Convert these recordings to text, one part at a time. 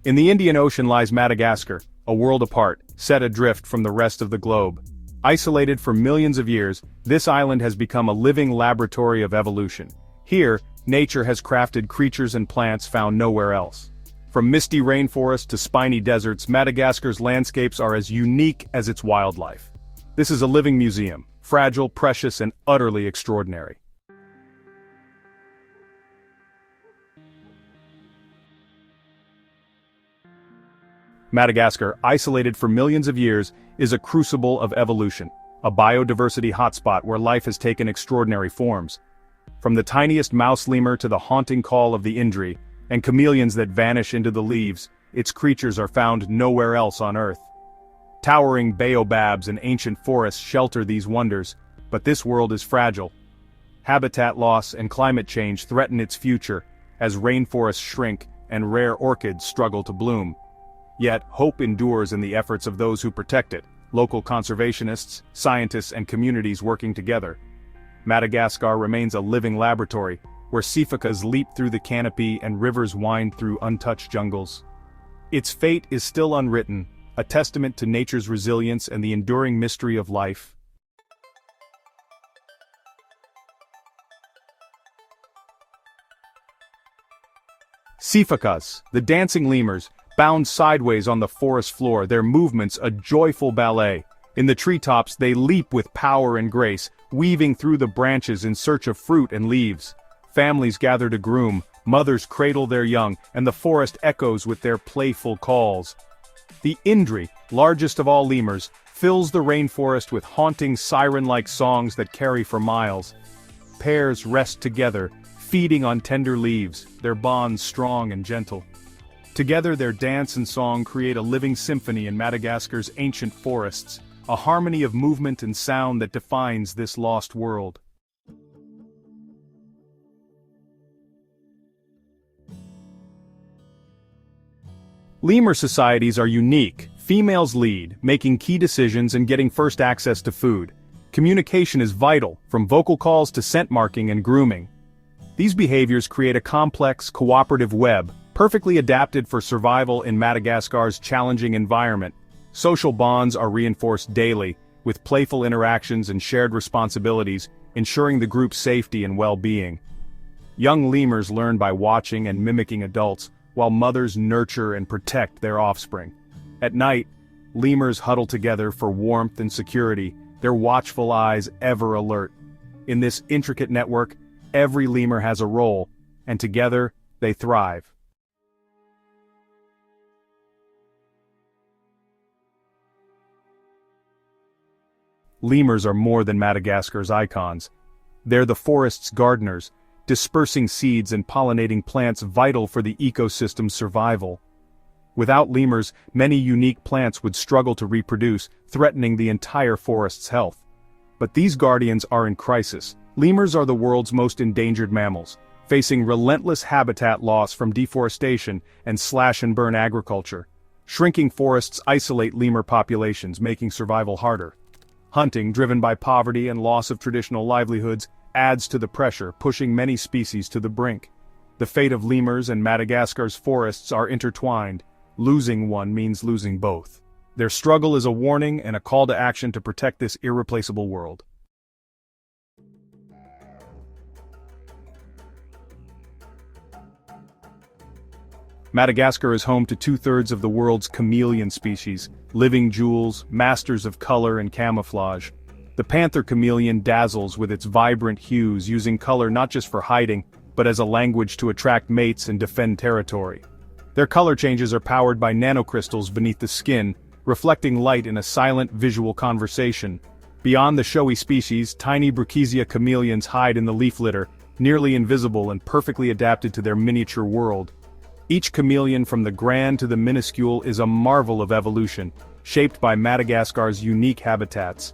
In the Indian Ocean lies Madagascar, a world apart, set adrift from the rest of the globe. Isolated for millions of years, this island has become a living laboratory of evolution. Here, nature has crafted creatures and plants found nowhere else. From misty rainforests to spiny deserts, Madagascar's landscapes are as unique as its wildlife. This is a living museum, fragile, precious, and utterly extraordinary. Madagascar, isolated for millions of years, is a crucible of evolution, a biodiversity hotspot where life has taken extraordinary forms. From the tiniest mouse lemur to the haunting call of the Indri, and chameleons that vanish into the leaves, its creatures are found nowhere else on Earth. Towering baobabs and ancient forests shelter these wonders, but this world is fragile. Habitat loss and climate change threaten its future, as rainforests shrink and rare orchids struggle to bloom. Yet, hope endures in the efforts of those who protect it, local conservationists, scientists, and communities working together. Madagascar remains a living laboratory, where sifakas leap through the canopy and rivers wind through untouched jungles. Its fate is still unwritten, a testament to nature's resilience and the enduring mystery of life. Sifakas, the dancing lemurs, bound sideways on the forest floor, their movements a joyful ballet. In the treetops they leap with power and grace, weaving through the branches in search of fruit and leaves. Families gather to groom, mothers cradle their young, and the forest echoes with their playful calls. The Indri, largest of all lemurs, fills the rainforest with haunting siren-like songs that carry for miles. Pairs rest together, feeding on tender leaves, their bonds strong and gentle. Together their dance and song create a living symphony in Madagascar's ancient forests, a harmony of movement and sound that defines this lost world. Lemur societies are unique. Females lead, making key decisions and getting first access to food. Communication is vital, from vocal calls to scent marking and grooming. These behaviors create a complex, cooperative web, perfectly adapted for survival in Madagascar's challenging environment. Social bonds are reinforced daily, with playful interactions and shared responsibilities, ensuring the group's safety and well-being. Young lemurs learn by watching and mimicking adults, while mothers nurture and protect their offspring. At night, lemurs huddle together for warmth and security, their watchful eyes ever alert. In this intricate network, every lemur has a role, and together, they thrive. Lemurs are more than Madagascar's icons. They're the forest's gardeners, dispersing seeds and pollinating plants vital for the ecosystem's survival. Without lemurs, many unique plants would struggle to reproduce, threatening the entire forest's health. But these guardians are in crisis. Lemurs are the world's most endangered mammals, facing relentless habitat loss from deforestation and slash-and-burn agriculture. Shrinking forests isolate lemur populations, making survival harder. Hunting, driven by poverty and loss of traditional livelihoods, adds to the pressure, pushing many species to the brink. The fate of lemurs and Madagascar's forests are intertwined. Losing one means losing both. Their struggle is a warning and a call to action to protect this irreplaceable world. Madagascar is home to two-thirds of the world's chameleon species, living jewels, masters of color and camouflage. The panther chameleon dazzles with its vibrant hues, using color not just for hiding, but as a language to attract mates and defend territory. Their color changes are powered by nanocrystals beneath the skin, reflecting light in a silent visual conversation. Beyond the showy species, tiny Bruchisia chameleons hide in the leaf litter, nearly invisible and perfectly adapted to their miniature world. Each chameleon from the grand to the minuscule is a marvel of evolution, shaped by Madagascar's unique habitats.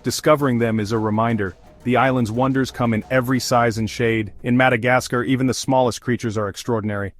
Discovering them is a reminder, the island's wonders come in every size and shade. In Madagascar, even the smallest creatures are extraordinary.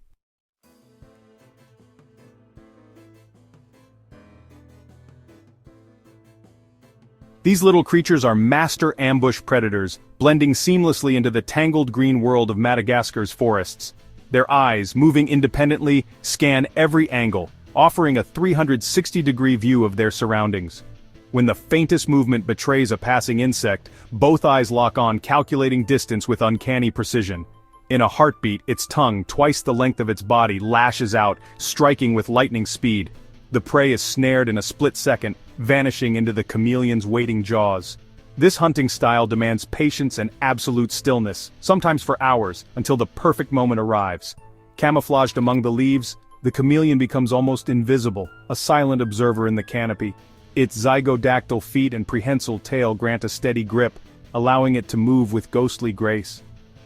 These little creatures are master ambush predators, blending seamlessly into the tangled green world of Madagascar's forests. Their eyes, moving independently, scan every angle, offering a 360-degree view of their surroundings. When the faintest movement betrays a passing insect, both eyes lock on, calculating distance with uncanny precision. In a heartbeat, its tongue, twice the length of its body, lashes out, striking with lightning speed. The prey is snared in a split second, vanishing into the chameleon's waiting jaws. This hunting style demands patience and absolute stillness, sometimes for hours, until the perfect moment arrives. Camouflaged among the leaves, the chameleon becomes almost invisible, a silent observer in the canopy. Its zygodactyl feet and prehensile tail grant a steady grip, allowing it to move with ghostly grace.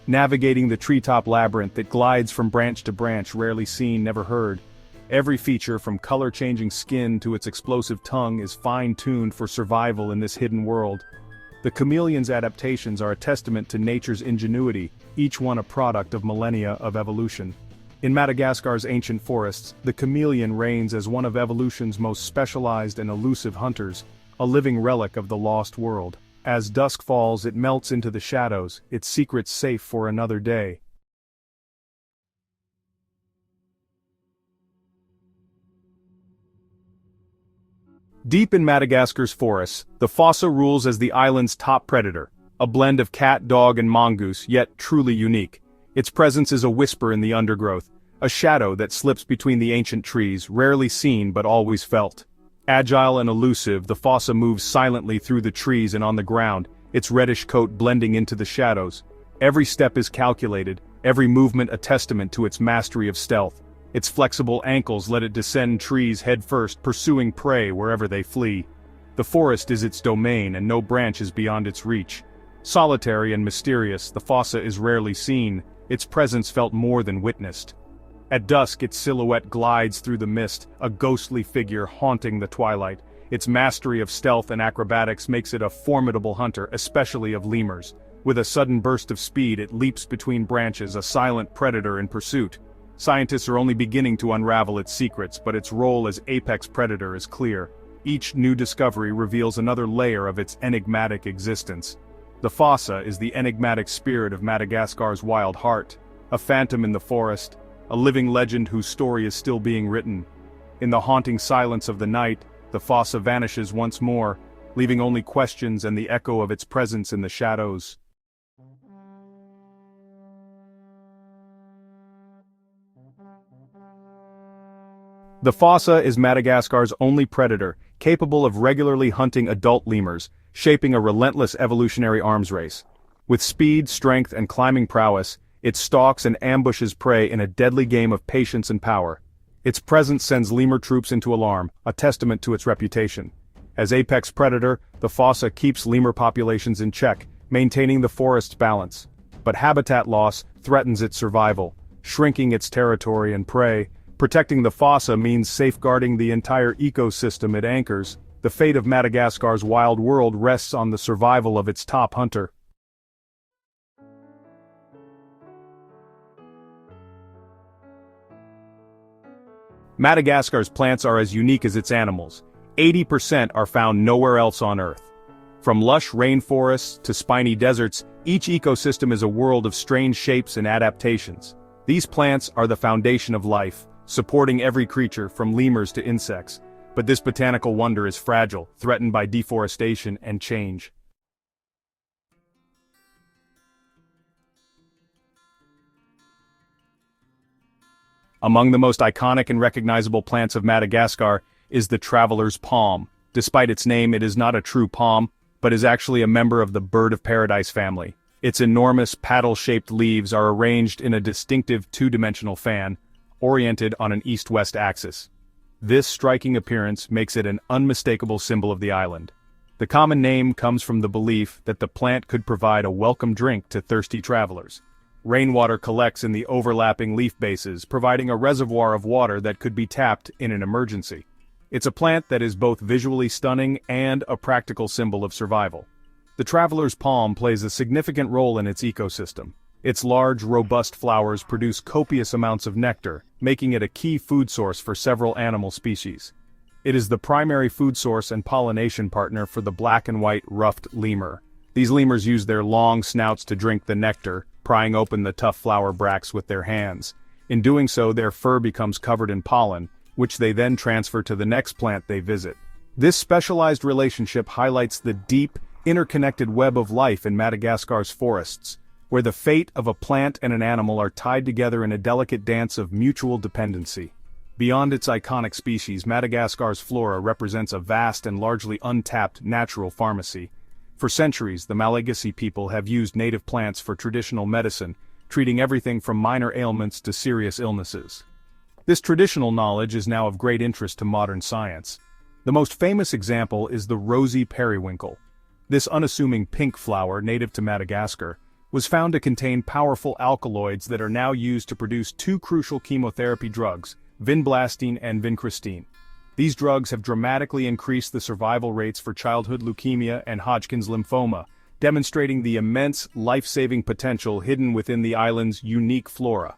Navigating the treetop labyrinth that glides from branch to branch, rarely seen, never heard. Every feature, from color-changing skin to its explosive tongue, is fine-tuned for survival in this hidden world. The chameleon's adaptations are a testament to nature's ingenuity, each one a product of millennia of evolution. In Madagascar's ancient forests, the chameleon reigns as one of evolution's most specialized and elusive hunters, a living relic of the lost world. As dusk falls, it melts into the shadows, its secrets safe for another day. Deep in Madagascar's forests, the fossa rules as the island's top predator, a blend of cat, dog, and mongoose, yet truly unique. Its presence is a whisper in the undergrowth, a shadow that slips between the ancient trees, rarely seen but always felt. Agile and elusive, the fossa moves silently through the trees and on the ground, its reddish coat blending into the shadows. Every step is calculated, every movement a testament to its mastery of stealth. Its flexible ankles let it descend trees headfirst, pursuing prey wherever they flee. The forest is its domain and no branch is beyond its reach. Solitary and mysterious, the fossa is rarely seen, its presence felt more than witnessed. At dusk, its silhouette glides through the mist, a ghostly figure haunting the twilight. Its mastery of stealth and acrobatics makes it a formidable hunter, especially of lemurs. With a sudden burst of speed, it leaps between branches, a silent predator in pursuit. Scientists are only beginning to unravel its secrets, but its role as apex predator is clear. Each new discovery reveals another layer of its enigmatic existence. The fossa is the enigmatic spirit of Madagascar's wild heart, a phantom in the forest, a living legend whose story is still being written. In the haunting silence of the night, the fossa vanishes once more, leaving only questions and the echo of its presence in the shadows. The fossa is Madagascar's only predator, capable of regularly hunting adult lemurs, shaping a relentless evolutionary arms race. With speed, strength, and climbing prowess, it stalks and ambushes prey in a deadly game of patience and power. Its presence sends lemur troops into alarm, a testament to its reputation. As apex predator, the fossa keeps lemur populations in check, maintaining the forest's balance. But habitat loss threatens its survival, shrinking its territory and prey. Protecting the fossa means safeguarding the entire ecosystem it anchors. The fate of Madagascar's wild world rests on the survival of its top hunter. Madagascar's plants are as unique as its animals. 80% are found nowhere else on Earth. From lush rainforests to spiny deserts, each ecosystem is a world of strange shapes and adaptations. These plants are the foundation of life, supporting every creature from lemurs to insects. But this botanical wonder is fragile, threatened by deforestation and change. Among the most iconic and recognizable plants of Madagascar is the traveler's palm. Despite its name, it is not a true palm, but is actually a member of the bird of paradise family. Its enormous paddle-shaped leaves are arranged in a distinctive two-dimensional fan, oriented on an east-west axis. This striking appearance makes it an unmistakable symbol of the island. The common name comes from the belief that the plant could provide a welcome drink to thirsty travelers. Rainwater collects in the overlapping leaf bases, providing a reservoir of water that could be tapped in an emergency. It's a plant that is both visually stunning and a practical symbol of survival. The traveler's palm plays a significant role in its ecosystem. Its large, robust flowers produce copious amounts of nectar, making it a key food source for several animal species. It is the primary food source and pollination partner for the black and white ruffed lemur. These lemurs use their long snouts to drink the nectar, prying open the tough flower bracts with their hands. In doing so, their fur becomes covered in pollen, which they then transfer to the next plant they visit. This specialized relationship highlights the deep, interconnected web of life in Madagascar's forests, where the fate of a plant and an animal are tied together in a delicate dance of mutual dependency. Beyond its iconic species, Madagascar's flora represents a vast and largely untapped natural pharmacy. For centuries, the Malagasy people have used native plants for traditional medicine, treating everything from minor ailments to serious illnesses. This traditional knowledge is now of great interest to modern science. The most famous example is the rosy periwinkle. This unassuming pink flower, native to Madagascar, was found to contain powerful alkaloids that are now used to produce two crucial chemotherapy drugs, vinblastine and vincristine. These drugs have dramatically increased the survival rates for childhood leukemia and Hodgkin's lymphoma, demonstrating the immense life-saving potential hidden within the island's unique flora.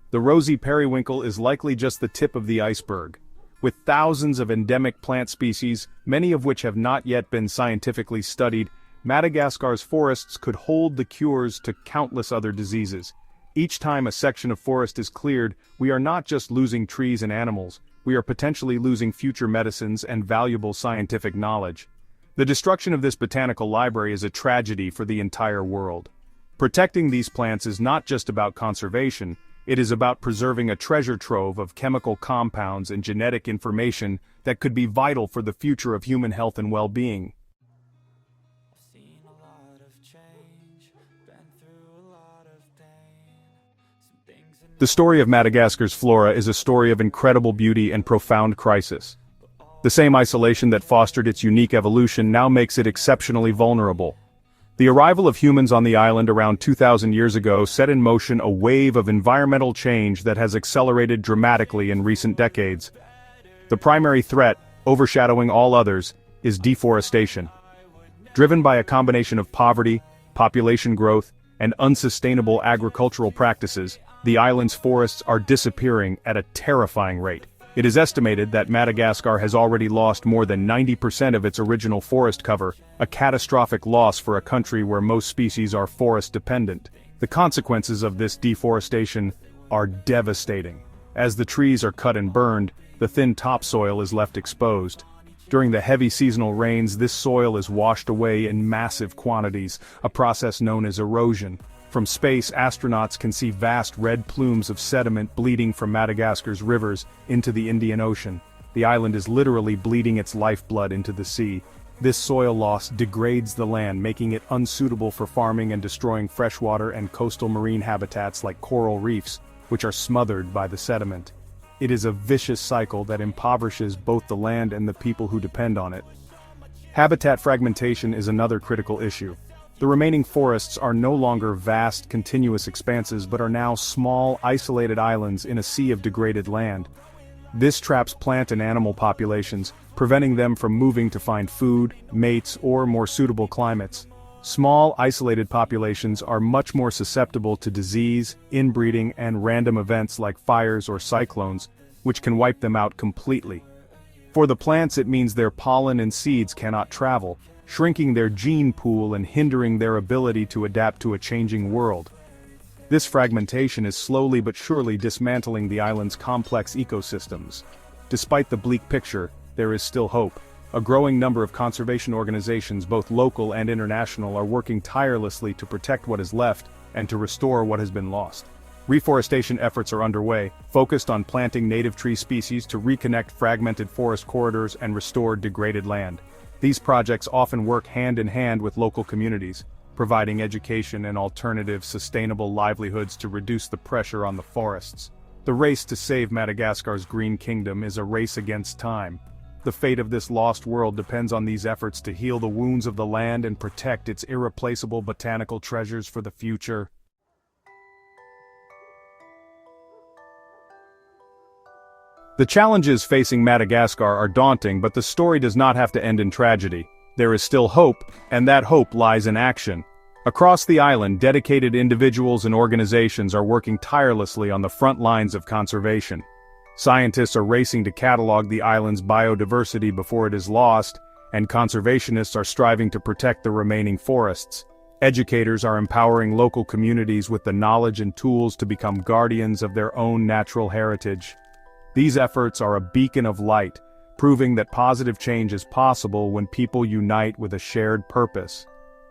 The rosy periwinkle is likely just the tip of the iceberg. With thousands of endemic plant species, many of which have not yet been scientifically studied, Madagascar's forests could hold the cures to countless other diseases. Each time a section of forest is cleared, we are not just losing trees and animals, we are potentially losing future medicines and valuable scientific knowledge. The destruction of this botanical library is a tragedy for the entire world. Protecting these plants is not just about conservation, it is about preserving a treasure trove of chemical compounds and genetic information that could be vital for the future of human health and well-being. The story of Madagascar's flora is a story of incredible beauty and profound crisis. The same isolation that fostered its unique evolution now makes it exceptionally vulnerable. The arrival of humans on the island around 2,000 years ago set in motion a wave of environmental change that has accelerated dramatically in recent decades. The primary threat, overshadowing all others, is deforestation. Driven by a combination of poverty, population growth, and unsustainable agricultural practices, the island's forests are disappearing at a terrifying rate. It is estimated that Madagascar has already lost more than 90% of its original forest cover, a catastrophic loss for a country where most species are forest-dependent. The consequences of this deforestation are devastating. As the trees are cut and burned, the thin topsoil is left exposed. During the heavy seasonal rains, this soil is washed away in massive quantities, a process known as erosion. From space, astronauts can see vast red plumes of sediment bleeding from Madagascar's rivers into the Indian Ocean. The island is literally bleeding its lifeblood into the sea. This soil loss degrades the land, making it unsuitable for farming and destroying freshwater and coastal marine habitats like coral reefs, which are smothered by the sediment. It is a vicious cycle that impoverishes both the land and the people who depend on it. Habitat fragmentation is another critical issue. The remaining forests are no longer vast, continuous expanses but are now small, isolated islands in a sea of degraded land. This traps plant and animal populations, preventing them from moving to find food, mates, or more suitable climates. Small, isolated populations are much more susceptible to disease, inbreeding, and random events like fires or cyclones, which can wipe them out completely. For the plants, it means their pollen and seeds cannot travel, shrinking their gene pool and hindering their ability to adapt to a changing world. This fragmentation is slowly but surely dismantling the island's complex ecosystems. Despite the bleak picture, there is still hope. A growing number of conservation organizations, both local and international, are working tirelessly to protect what is left and to restore what has been lost. Reforestation efforts are underway, focused on planting native tree species to reconnect fragmented forest corridors and restore degraded land. These projects often work hand in hand with local communities, providing education and alternative, sustainable livelihoods to reduce the pressure on the forests. The race to save Madagascar's green kingdom is a race against time. The fate of this lost world depends on these efforts to heal the wounds of the land and protect its irreplaceable botanical treasures for the future. The challenges facing Madagascar are daunting, but the story does not have to end in tragedy. There is still hope, and that hope lies in action. Across the island, dedicated individuals and organizations are working tirelessly on the front lines of conservation. Scientists are racing to catalog the island's biodiversity before it is lost, and conservationists are striving to protect the remaining forests. Educators are empowering local communities with the knowledge and tools to become guardians of their own natural heritage. These efforts are a beacon of light, proving that positive change is possible when people unite with a shared purpose.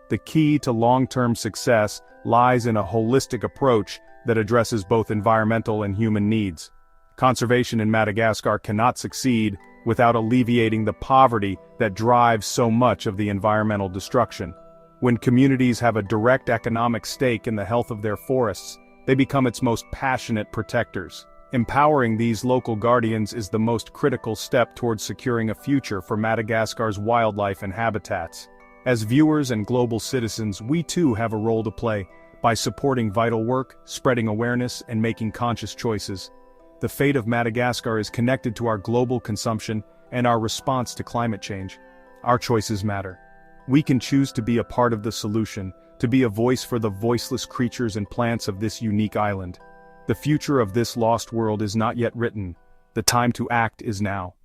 The key to long-term success lies in a holistic approach that addresses both environmental and human needs. Conservation in Madagascar cannot succeed without alleviating the poverty that drives so much of the environmental destruction. When communities have a direct economic stake in the health of their forests, they become its most passionate protectors. Empowering these local guardians is the most critical step towards securing a future for Madagascar's wildlife and habitats. As viewers and global citizens, we too have a role to play by supporting vital work, spreading awareness, and making conscious choices. The fate of Madagascar is connected to our global consumption and our response to climate change. Our choices matter. We can choose to be a part of the solution, to be a voice for the voiceless creatures and plants of this unique island. The future of this lost world is not yet written. The time to act is now.